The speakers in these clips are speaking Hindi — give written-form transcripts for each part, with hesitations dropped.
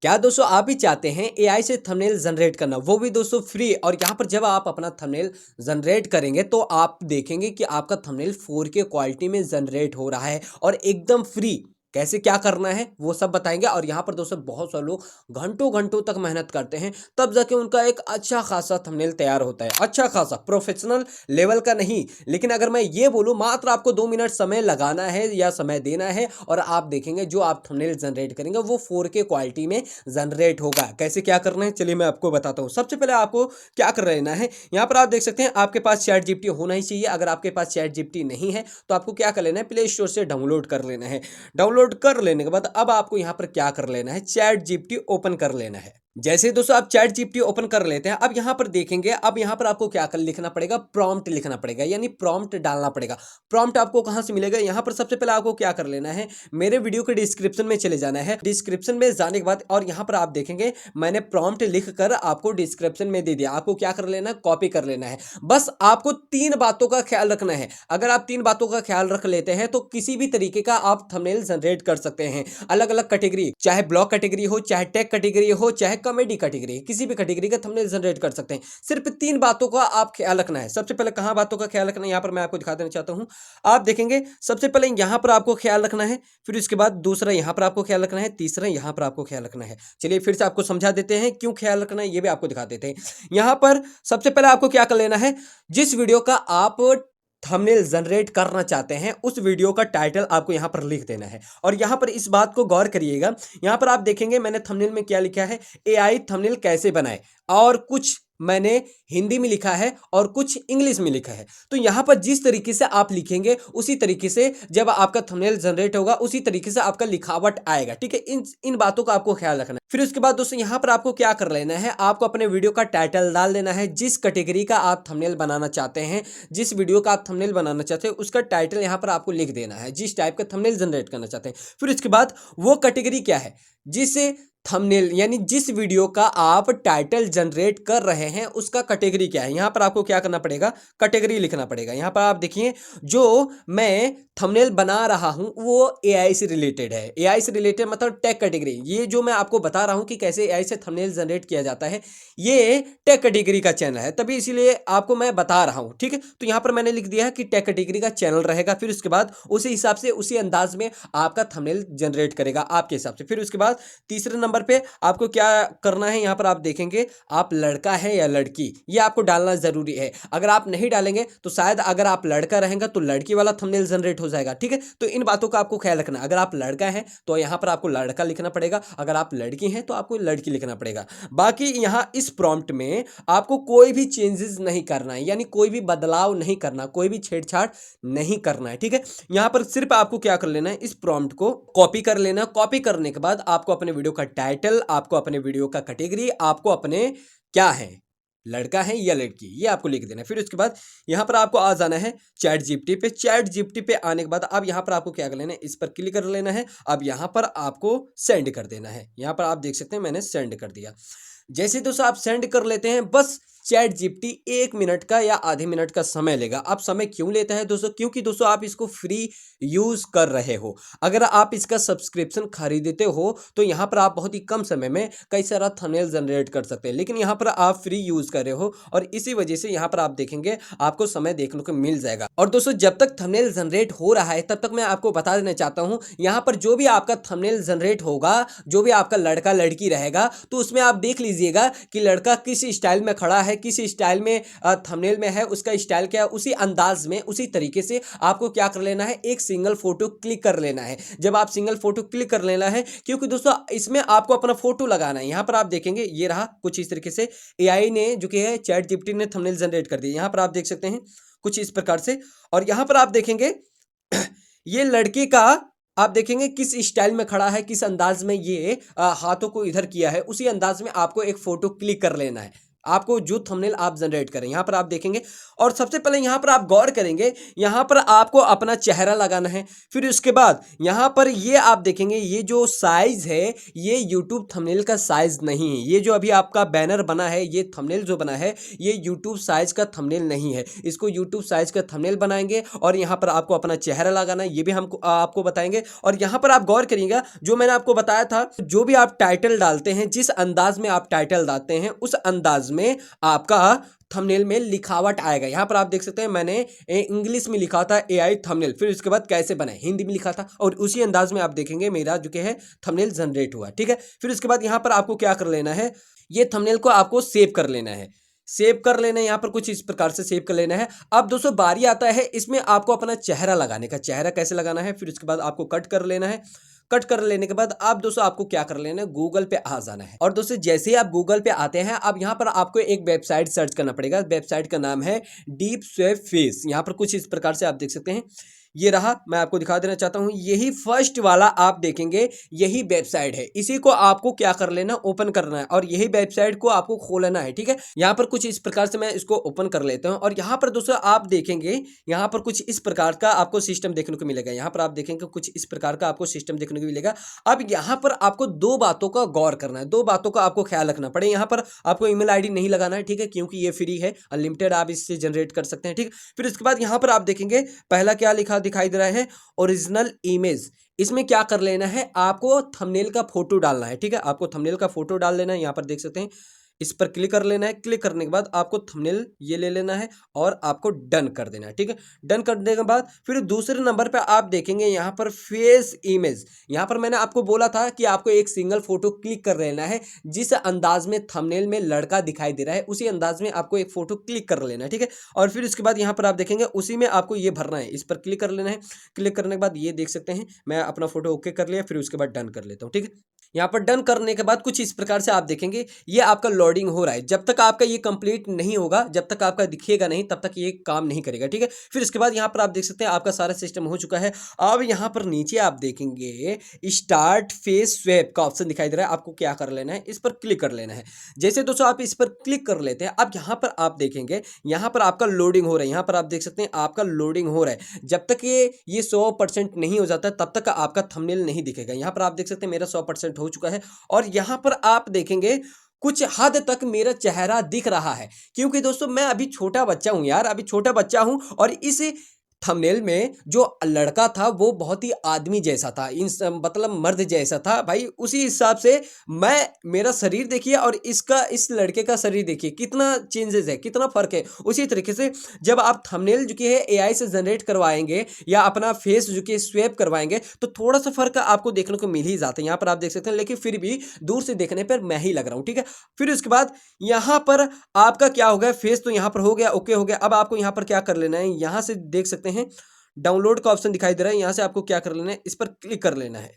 क्या दोस्तों आप भी चाहते हैं एआई से थंबनेल जनरेट करना, वो भी दोस्तों फ्री। और यहाँ पर जब आप अपना थंबनेल जनरेट करेंगे तो आप देखेंगे कि आपका थंबनेल 4K क्वालिटी में जनरेट हो रहा है और एकदम फ्री। कैसे क्या करना है वो सब बताएंगे। और यहाँ पर दोस्तों बहुत सारे लोग घंटों घंटों तक मेहनत करते हैं, तब जाके उनका एक अच्छा खासा थंबनेल तैयार होता है, अच्छा खासा प्रोफेशनल लेवल का नहीं। लेकिन अगर मैं ये बोलूँ मात्र आपको 2 मिनट समय लगाना है या समय देना है और आप देखेंगे जो आप थंबनेल जनरेट करेंगे वो 4K क्वालिटी में जनरेट होगा। कैसे क्या करना है चलिए मैं आपको बताता हूँ। सबसे पहले आपको क्या कर लेना है, यहाँ पर आप देख सकते हैं आपके पास चैट जीपीटी होना ही चाहिए। अगर आपके पास चैट जीपीटी नहीं है तो आपको क्या कर लेना है, प्ले स्टोर से डाउनलोड कर लेना है। डाउनलोड कर लेने के बाद अब आपको यहाँ पर क्या कर लेना है, चैट जीपीटी ओपन कर लेना है। जैसे दोस्तों आप चैट जीपीटी ओपन कर लेते हैं, अब यहाँ पर देखेंगे, अब यहाँ पर आपको क्या कर लिखना पड़ेगा, प्रॉम्प्ट लिखना पड़ेगा, यानी प्रॉम्प्ट डालना पड़ेगा। प्रॉम्प्ट आपको कहाँ से मिलेगा, यहाँ पर सबसे पहले आपको क्या कर लेना है, मेरे वीडियो के डिस्क्रिप्शन में चले जाना है। डिस्क्रिप्शन में जाने के बाद और यहाँ पर आप देखेंगे मैंने प्रॉम्प्ट लिख कर आपको डिस्क्रिप्शन में दे दिया। आपको क्या कर लेना है, कॉपी कर लेना है। बस आपको 3 बातों का ख्याल रखना है। अगर आप 3 बातों का ख्याल रख लेते हैं तो किसी भी तरीके का आप थंबनेल जनरेट कर सकते हैं। अलग अलग कैटेगरी, चाहे ब्लॉग कैटेगरी हो, चाहे टेक कैटेगरी हो, चाहे कॉमेडी कैटेगरी, किसी भी कैटेगरी का थंबनेल जनरेट कर सकते हैं। सिर्फ 3 बातों का आप ख्याल रखना है। सबसे पहले कहाँ बातों का ख्याल रखना है, यहाँ पर मैं आपको दिखा देना चाहता हूँ। आप देखेंगे सबसे पहले यहाँ पर आपको ख्याल रखना है, फिर उसके बाद दूसरा यहाँ पर आपको ख्याल रखना है, तीसरा यहाँ पर आपको ख्याल रखना है। चलिए फिर से आपको समझा देते हैं क्यों ख्याल रखना है, ये भी आपको दिखा देते हैं। यहाँ पर सबसे पहले आपको क्या कर लेना है, जिस वीडियो का आप थंबनेल जनरेट करना चाहते हैं उस वीडियो का टाइटल आपको यहां पर लिख देना है। और यहां पर इस बात को गौर करिएगा, यहां पर आप देखेंगे मैंने थंबनेल में क्या लिखा है, एआई थंबनेल कैसे बनाए, और कुछ मैंने हिंदी में लिखा है और कुछ इंग्लिश में लिखा है। तो यहां पर जिस तरीके से आप लिखेंगे उसी तरीके से जब आपका थंबनेल जनरेट होगा उसी तरीके से आपका लिखावट आएगा। ठीक है, इन इन बातों का आपको ख्याल रखना है। फिर उसके बाद दोस्तों यहां पर आपको क्या कर लेना है, आपको अपने वीडियो का टाइटल डाल देना है। जिस कैटेगरी का आप थंबनेल बनाना चाहते हैं, जिस वीडियो का आप थंबनेल बनाना चाहते हैं उसका टाइटल यहां पर आपको लिख देना है, जिस टाइप का थंबनेल जनरेट करना चाहते हैं। फिर उसके बाद वो कैटेगरी क्या है, जिस थंबनेल यानी जिस वीडियो का आप टाइटल जनरेट कर रहे हैं उसका कैटेगरी क्या है, यहां पर आपको क्या करना पड़ेगा, कैटेगरी लिखना पड़ेगा। यहां पर आप देखिए जो मैं थंबनेल बना रहा हूं वो एआई से रिलेटेड है। एआई से रिलेटेड मतलब टेक कैटेगरी। ये जो मैं आपको बता रहा हूं कि कैसे एआई से थंबनेल जनरेट किया जाता है, ये टेक कैटेगरी का चैनल है, तभी इसीलिए आपको मैं बता रहा हूं। ठीक है, तो यहां पर मैंने लिख दिया है कि टेक कैटेगरी का चैनल रहेगा। फिर उसके बाद उसी हिसाब से उसी अंदाज में आपका थंबनेल जनरेट करेगा आपके हिसाब से। फिर उसके बाद तीसरे नंबर पे आपको क्या करना है, यहां पर आप देखेंगे आप लड़का है या लड़की, ये आपको डालना जरूरी है। अगर आप नहीं डालेंगे तो शायद अगर आप लड़का रहेंगे तो लड़की वाला थंबनेल जनरेट हो जाएगा। ठीक है, तो इन बातों का आपको ख्याल रखना। अगर आप लड़का है तो यहां पर आपको लड़का लिखना पड़ेगा, अगर आप लड़की हैं तो आपको लड़की लिखना पड़ेगा। बाकी यहां इस प्रॉम्प्ट में आपको कोई भी चेंजेस नहीं करना है, यानी कोई भी बदलाव नहीं करना, कोई भी छेड़छाड़ नहीं करना है। ठीक है, यहां पर सिर्फ आपको क्या कर लेना है, इस प्रॉम्प्ट को कॉपी कर लेना। कॉपी करने के बाद आपको अपने वीडियो का टाइटल, आपको अपने वीडियो का कैटेगरी, आपको अपने क्या है, लड़का है या लड़की, ये आपको लिख देना है। फिर उसके बाद यहां पर आपको आ जाना है चैट जीपीटी पे। चैट जीपीटी पे आने के बाद अब यहां पर आपको क्या कर लेना है, इस पर क्लिक कर लेना है। अब यहां पर आपको सेंड कर देना है। यहां पर आप देख सकते हैं मैंने सेंड कर दिया। जैसे दोस्तों आप सेंड कर लेते हैं, बस चैट जीपीटी 1 मिनट का या आधे मिनट का समय लेगा। अब समय क्यों लेता है दोस्तों, क्योंकि दोस्तों आप इसको फ्री यूज कर रहे हो। अगर आप इसका सब्सक्रिप्शन खरीदते हो तो यहाँ पर आप बहुत ही कम समय में कई सारा थंबनेल जनरेट कर सकते हैं, लेकिन यहाँ पर आप फ्री यूज कर रहे हो और इसी वजह से यहाँ पर आप देखेंगे आपको समय देखने को मिल जाएगा। और दोस्तों जब तक थंबनेल जनरेट हो रहा है तब तक मैं आपको बता देना चाहता हूँ, यहाँ पर जो भी आपका थंबनेल जनरेट होगा, जो भी आपका लड़का लड़की रहेगा, तो उसमें आप देख लीजिएगा कि लड़का किस स्टाइल में खड़ा है, किस स्टाइल में थंबनेल में है, उसका स्टाइल क्या है, उसी अंदाज में उसी तरीके से आपको क्या कर लेना है, एक सिंगल फोटो क्लिक कर लेना है। जब आप सिंगल फोटो क्लिक कर लेना है, क्योंकि दोस्तों इसमें आपको अपना फोटो लगाना है। यहां पर आप देखेंगे ये रहा कुछ इस तरीके से एआई ने जो कि है चैट जीपीटी ने थंबनेल जनरेट कर दिया। यहां पर आप देख सकते हैं कुछ इस प्रकार से। और यहां पर आप देखेंगे ये लड़के का आप देखेंगे किस स्टाइल में खड़ा है, किस अंदाज में ये हाथों को इधर किया है, उसी अंदाज में आपको एक फोटो क्लिक कर लेना है। आपको जो थंबनेल आप जनरेट करें यहाँ पर आप देखेंगे। और सबसे पहले यहाँ पर आप गौर करेंगे, यहाँ पर आपको अपना चेहरा लगाना है। फिर उसके बाद यहाँ पर ये आप देखेंगे, ये जो साइज है ये यूट्यूब थंबनेल का साइज नहीं है। ये जो अभी आपका बैनर बना है, ये थंबनेल जो बना है ये यूट्यूब साइज का थंबनेल नहीं है। इसको यूट्यूब साइज का थंबनेल बनाएंगे और यहाँ पर आपको अपना चेहरा लगाना है, ये भी हमको आपको बताएंगे। और यहाँ पर आप गौर करिएगा, जो मैंने आपको बताया था, जो भी आप टाइटल डालते हैं, जिस अंदाज में आप टाइटल डालते हैं उस अंदाज में आपका थंबनेल में लिखावट आएगा। यहाँ पर आप देख सकते हैं मैंने इंग्लिश में लिखा था AI थंबनेल, फिर उसके बाद कैसे बनाए हिंदी में लिखा था, और उसी अंदाज में आप देखेंगे मेरा जो कि है थंबनेल जनरेट हुआ। ठीक है, फिर उसके बाद यहाँ पर आपको क्या कर लेना है, ये थंबनेल को आपको सेव कर लेना है। सेव कर लेना है, यहाँ पर कुछ इस प्रकार से सेव कर लेना है। अब दोस्तों बारी आता है इसमें आपको अपना चेहरा लगाने का। चेहरा कैसे लगाना है, फिर उसके बाद आपको कट कर लेना है। कट कर लेने के बाद आप दोस्तों आपको क्या कर लेना है, गूगल पे आ जाना है। और दोस्तों जैसे ही आप गूगल पे आते हैं, अब यहाँ पर आपको एक वेबसाइट सर्च करना पड़ेगा। वेबसाइट का नाम है डीप स्वेप फेस। यहाँ पर कुछ इस प्रकार से आप देख सकते हैं, ये रहा, मैं आपको दिखा देना चाहता हूँ, यही फर्स्ट वाला आप देखेंगे, यही वेबसाइट है। इसी को आपको क्या कर लेना, ओपन करना है और यही वेबसाइट को आपको खोलना है। ठीक है, यहाँ पर कुछ इस प्रकार से मैं इसको ओपन कर लेता हूँ। और यहाँ पर दोस्तों आप देखेंगे, यहाँ पर कुछ इस प्रकार का आपको सिस्टम देखने को मिलेगा। यहाँ पर आप देखेंगे कुछ इस प्रकार का आपको सिस्टम देखने को मिलेगा। अब यहाँ पर आपको दो बातों का गौर करना है, दो बातों का आपको ख्याल रखना पड़े। यहाँ पर आपको ईमेल आईडी नहीं लगाना है, ठीक है, क्योंकि ये फ्री है, अनलिमिटेड आप इससे जनरेट कर सकते हैं। ठीक, फिर उसके बाद यहाँ पर आप देखेंगे पहला क्या लिखा दिखाई दे रहा है, ओरिजिनल इमेज। इसमें क्या कर लेना है, आपको थंबनेल का फोटो डालना है। ठीक है, आपको थंबनेल का फोटो डाल लेना है। यहाँ पर देख सकते हैं, इस पर क्लिक कर लेना है। क्लिक करने के बाद आपको थंबनेल ये ले लेना है और आपको डन कर देना है। ठीक है, डन करने के बाद फिर दूसरे नंबर पे आप देखेंगे यहाँ पर फेस इमेज। यहाँ पर मैंने आपको बोला था कि आपको एक सिंगल फोटो क्लिक कर लेना है, जिस अंदाज में थंबनेल में लड़का दिखाई दे रहा है उसी अंदाज में आपको एक फोटो क्लिक कर लेना है। ठीक है, और फिर उसके बाद यहाँ पर आप देखेंगे उसी में आपको ये भरना है, इस पर क्लिक कर लेना है। क्लिक करने के बाद ये देख सकते हैं मैं अपना फोटो ओके कर लिया, फिर उसके बाद डन कर लेता हूँ। ठीक है, यहाँ पर डन करने के बाद कुछ इस प्रकार से आप देखेंगे ये आपका लोडिंग हो रहा है। जब तक आपका ये कंप्लीट नहीं होगा, जब तक आपका दिखेगा नहीं, तब तक ये काम नहीं करेगा। ठीक है, फिर इसके बाद यहाँ पर आप देख सकते हैं आपका सारा सिस्टम हो चुका है। अब यहाँ पर नीचे आप देखेंगे स्टार्ट फेस स्वैप का ऑप्शन दिखाई दे रहा है, आपको क्या कर लेना है, इस पर क्लिक कर लेना है। जैसे दोस्तों आप इस पर क्लिक कर लेते हैं, अब यहाँ पर आप देखेंगे यहाँ पर आपका लोडिंग हो रहा है। यहाँ पर आप देख सकते हैं आपका लोडिंग हो रहा है। जब तक ये 100% नहीं हो जाता तब तक आपका थंबनेल नहीं दिखेगा। यहाँ पर आप देख सकते हैं मेरा 100% हो चुका है और यहाँ पर आप देखेंगे कुछ हद तक मेरा चेहरा दिख रहा है, क्योंकि दोस्तों मैं अभी छोटा बच्चा हूं यार, अभी छोटा बच्चा हूं और इस थंबनेल में जो लड़का था वो बहुत ही आदमी जैसा था, मतलब मर्द जैसा था भाई। उसी हिसाब से मैं, मेरा शरीर देखिए और इसका, इस लड़के का शरीर देखिए कितना चेंजेस है, कितना फर्क है। उसी तरीके से जब आप थंबनेल जो कि है AI से जनरेट करवाएंगे या अपना फेस जो कि स्वैप करवाएंगे तो थोड़ा सा फर्क आपको देखने को मिल ही जाता है। यहाँ पर आप देख सकते हैं, लेकिन फिर भी दूर से देखने पर मैं ही लग रहा हूँ। ठीक है, फिर उसके बाद यहाँ पर आपका क्या हो गया, फेस तो यहाँ पर हो गया, ओके हो गया। अब आपको यहाँ पर क्या कर लेना है, यहाँ से देख सकते हैं डाउनलोड का ऑप्शन दिखाई दे रहा है, यहां से आपको क्या कर लेना है, इस पर क्लिक कर लेना है।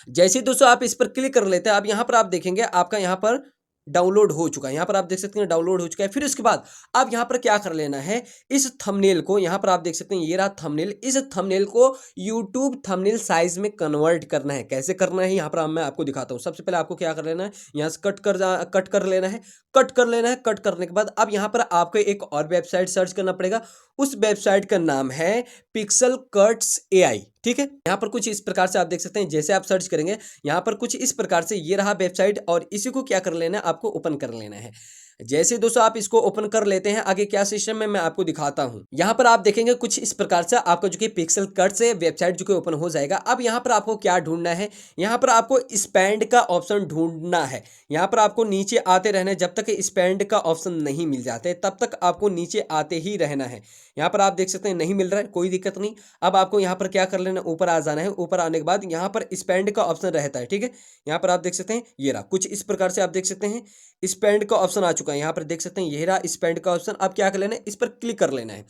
जैसे ही दोस्तों आप इस पर क्लिक कर लेते हैं, अब यहां पर आप देखेंगे आपका यहां पर डाउनलोड हो चुका है। यहाँ पर आप देख सकते हैं डाउनलोड हो चुका है। फिर उसके बाद आप यहाँ पर क्या कर लेना है, इस थंबनेल को, यहाँ पर आप देख सकते हैं ये रहा थंबनेल, इस थंबनेल को यूट्यूब थंबनेल साइज में कन्वर्ट करना है। कैसे करना है यहाँ पर मैं आपको दिखाता हूँ। सबसे पहले आपको क्या कर लेना है, यहाँ से कट कर लेना है। कट कर लेना है। कट करने के बाद अब यहाँ पर आपको एक और वेबसाइट सर्च करना पड़ेगा। उस वेबसाइट का नाम है पिक्सल कट्स AI। ठीक है, यहाँ पर कुछ इस प्रकार से आप देख सकते हैं, जैसे आप सर्च करेंगे यहाँ पर कुछ इस प्रकार से ये रहा वेबसाइट और इसी को क्या कर लेना है, आपको ओपन कर लेना है। जैसे दोस्तों आप इसको ओपन कर लेते हैं, आगे क्या सिस्टम है मैं आपको दिखाता हूं। यहाँ पर आप देखेंगे कुछ इस प्रकार से आपका जो कि पिक्सल कट से वेबसाइट जो कि ओपन हो जाएगा। अब यहाँ पर आपको क्या ढूंढना है, यहाँ पर आपको स्पेंड का ऑप्शन ढूंढना है। यहाँ पर आपको नीचे आते रहना है, जब तक स्पेंड का ऑप्शन नहीं मिल जाते तब तक आपको नीचे आते ही रहना है। यहाँ पर आप देख सकते हैं नहीं मिल रहा है, कोई दिक्कत नहीं। अब आपको यहाँ पर क्या कर लेना, ऊपर आ जाना है। ऊपर आने के बाद यहाँ पर स्पेंड का ऑप्शन रहता है। ठीक है, यहाँ पर आप देख सकते हैं ये रहा, कुछ इस प्रकार से आप देख सकते हैं स्पेंड का ऑप्शन आ चुका है। यहाँ पर देख सकते हैं ये रहा स्पेंड का ऑप्शन। अब क्या कर लेना है, इस पर क्लिक कर लेना है।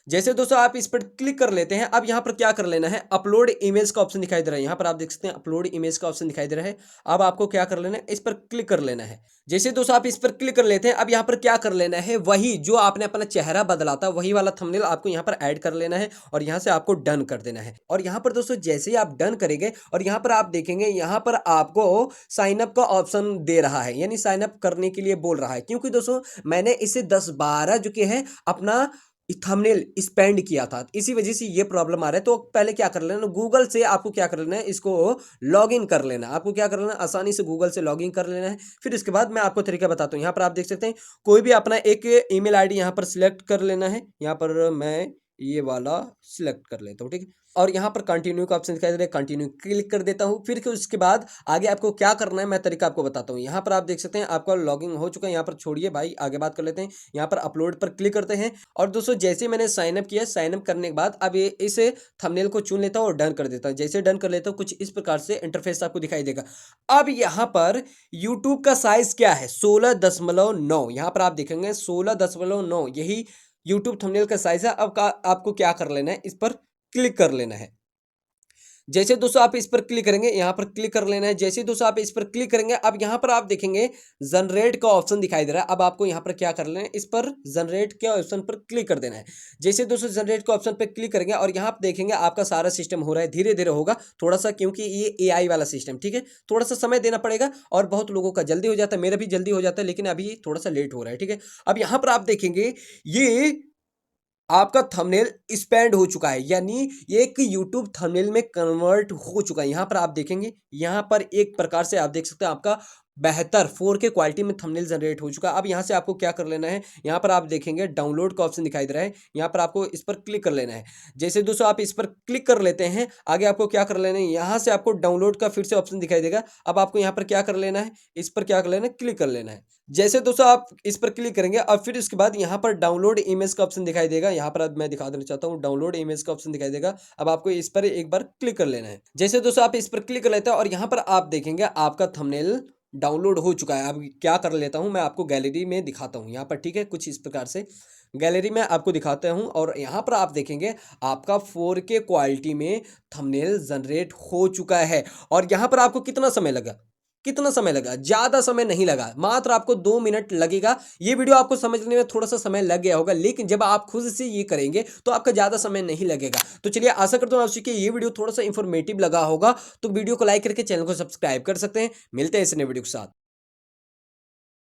जैसे दोस्तों आप इस पर क्लिक कर लेते हैं, अब यहाँ पर क्या कर लेना है, अपलोड इमेज का ऑप्शन दिखाई दे रहा है, यहाँ पर आप देख सकते हैं अपलोड इमेज का ऑप्शन दिखाई दे रहा है। अब आपको क्या कर लेना है, इस पर क्लिक कर लेना है। जैसे दोस्तों आप इस पर क्लिक कर लेते हैं, अब यहाँ पर क्या कर लेना है, वही जो आपने अपना चेहरा बदला था वही वाला थंबनेल आपको यहाँ पर ऐड कर लेना है और यहाँ से आपको डन कर देना है। और यहाँ पर दोस्तों जैसे ही आप डन करेंगे और यहाँ पर आप देखेंगे यहाँ पर आपको साइन अप का ऑप्शन दे रहा है, यानी साइन अप करने के लिए बोल रहा है, क्योंकि दोस्तों मैंने इसे 10-12 जो कि है अपना थंबनेल स्पेंड किया था, इसी वजह से ये प्रॉब्लम आ रहा है। तो पहले क्या कर लेना, गूगल से आपको क्या कर लेना है, इसको लॉग इन कर लेना। आपको क्या कर लेना, आसानी से गूगल से लॉग इन कर लेना है। फिर इसके बाद मैं आपको तरीका बताता हूँ। यहाँ पर आप देख सकते हैं कोई भी अपना एक ईमेल आईडी यहाँ पर सिलेक्ट कर लेना है। यहाँ पर मैं ये वाला सिलेक्ट कर लेता हूँ, ठीक है। और यहाँ पर कंटिन्यू का ऑप्शन दिखाई दे रहा है, कंटिन्यू क्लिक कर देता हूँ। फिर उसके बाद आगे आपको क्या करना है मैं तरीका आपको बताता हूँ। यहाँ पर आप देख सकते हैं आपका लॉगिन हो चुका है। यहाँ पर छोड़िए भाई, आगे बात कर लेते हैं। यहाँ पर अपलोड पर क्लिक करते हैं और दोस्तों जैसे मैंने साइन अप किया, साइन अप करने के बाद अब ये इस थंबनेल को चुन लेता हूँ और डन कर देता हूँ। जैसे डन कर लेता हूँ कुछ इस प्रकार से इंटरफेस आपको दिखाई देगा। अब यहाँ पर यूट्यूब का साइज क्या है, 16.9। यहाँ पर आप देखेंगे 16.9 यही यूट्यूब थंबनेल का साइज है। अब आपको क्या कर लेना है, इस पर क्लिक कर लेना है। जैसे दोस्तों आप इस पर क्लिक करेंगे, यहाँ पर क्लिक कर लेना है। जैसे दोस्तों आप इस पर क्लिक करेंगे, अब यहाँ पर आप देखेंगे जनरेट का ऑप्शन दिखाई दे रहा है। अब आपको यहाँ पर क्या कर लेना है, इस पर जनरेट के ऑप्शन पर क्लिक कर देना है। जैसे दोस्तों जनरेट के ऑप्शन पर क्लिक करेंगे और यहाँ पर देखेंगे आपका सारा सिस्टम हो रहा है, धीरे धीरे होगा थोड़ा सा, क्योंकि ये AI वाला सिस्टम, ठीक है। थोड़ा सा समय देना पड़ेगा और बहुत लोगों का जल्दी हो जाता है, मेरा भी जल्दी हो जाता है, लेकिन अभी थोड़ा सा लेट हो रहा है, ठीक है। अब यहाँ पर आप देखेंगे ये आपका थंबनेल स्पेंड हो चुका है, यानी ये एक यूट्यूब थंबनेल में कन्वर्ट हो चुका है। यहाँ पर आप देखेंगे, यहाँ पर एक प्रकार से आप देख सकते हैं आपका बेहतर 4K क्वालिटी में थंबनेल जनरेट हो चुका है। अब यहाँ से आपको क्या कर लेना है, यहाँ पर आप देखेंगे डाउनलोड का ऑप्शन दिखाई दे रहा है, यहाँ पर आपको इस पर क्लिक कर लेना है। जैसे दोस्तों आप इस पर क्लिक कर लेते हैं, आगे आपको क्या कर लेना है, यहाँ से आपको डाउनलोड का फिर से ऑप्शन दिखाई देगा। अब आपको यहाँ पर क्या कर लेना है, इस पर क्या कर लेना है, क्लिक कर लेना है। जैसे दोस्तों आप इस पर क्लिक करेंगे और फिर उसके बाद यहाँ पर डाउनलोड इमेज का ऑप्शन दिखाई देगा। यहाँ पर अब मैं दिखा देना चाहता हूँ, डाउनलोड इमेज का ऑप्शन दिखाई देगा। अब आपको इस पर एक बार क्लिक कर लेना है। जैसे दोस्तों आप इस पर क्लिक कर लेते हैं और यहाँ पर आप देखेंगे आपका थंबनेल डाउनलोड हो चुका है। अब क्या कर लेता हूँ, मैं आपको गैलरी में दिखाता हूँ यहाँ पर, ठीक है। कुछ इस प्रकार से गैलरी में आपको दिखाता हूँ और यहाँ पर आप देखेंगे आपका 4K क्वालिटी में थंबनेल जनरेट हो चुका है। और यहाँ पर आपको कितना समय लगा, कितना समय लगा, ज़्यादा समय नहीं लगा, मात्र आपको 2 मिनट लगेगा। ये वीडियो आपको समझने में थोड़ा सा समय लग गया होगा, लेकिन जब आप खुद से ये करेंगे तो आपका ज़्यादा समय नहीं लगेगा। तो चलिए आशा करता हूँ आपसे कि ये वीडियो थोड़ा सा इन्फॉर्मेटिव लगा होगा, तो वीडियो को लाइक करके चैनल को सब्सक्राइब कर सकते हैं। मिलते हैं इस नए वीडियो के साथ।